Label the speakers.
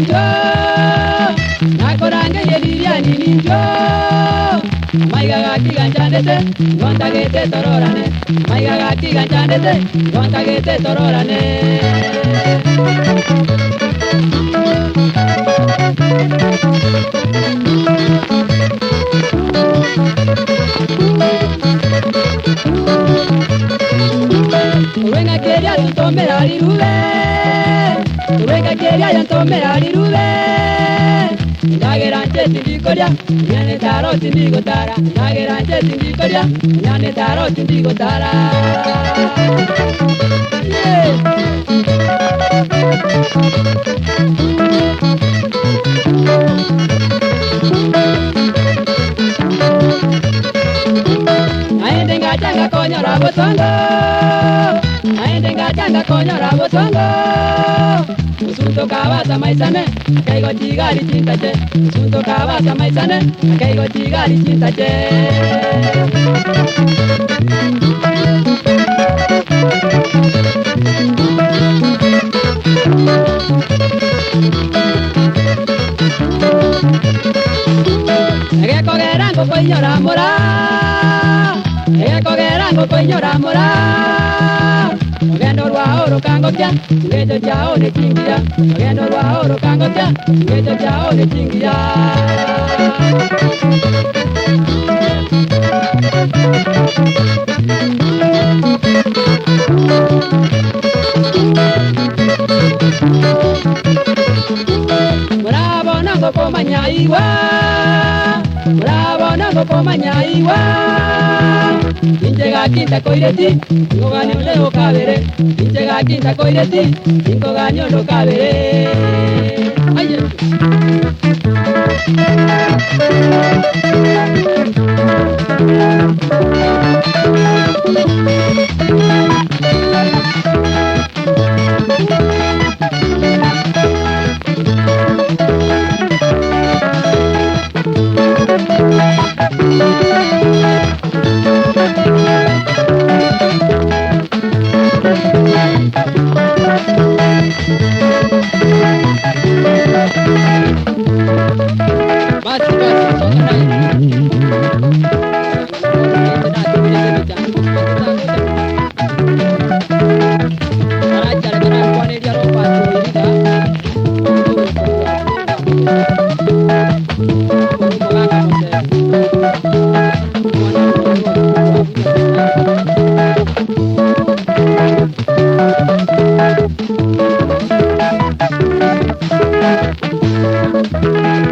Speaker 1: ninjo nakorange yeliriani ninjo maiga gakiganchandete ngontagete tororane maiga gakiganchandete ngontagete tororane Uwenga keria yantomera lirube Uwenga keria yantomera lirube Ndageranje tindikoria nyane taro tindigotara Ndageranje tindikoria nyane taro tindigotara Aende ngachanga konyora botongo Aende ngachanga konyora botongo Usunto kabasa maisane Akaigo tigari chintache Usunto kabasa maisane Akaigo tigari chintache Ege kogerango koinyora mora Ege kogerango koinyora mora Ogendo rwa oro kangotya Ngejo chao ne chingia Ogendo rwa oro kangotya Ngejo chao ne chingia Bravo nango komanyaiwa Bravo nango komanyaiwa Injega kinta koireti Ngogani oleo kabere Injega kinta koireti Ngogani oleo kabere Aye Thank you.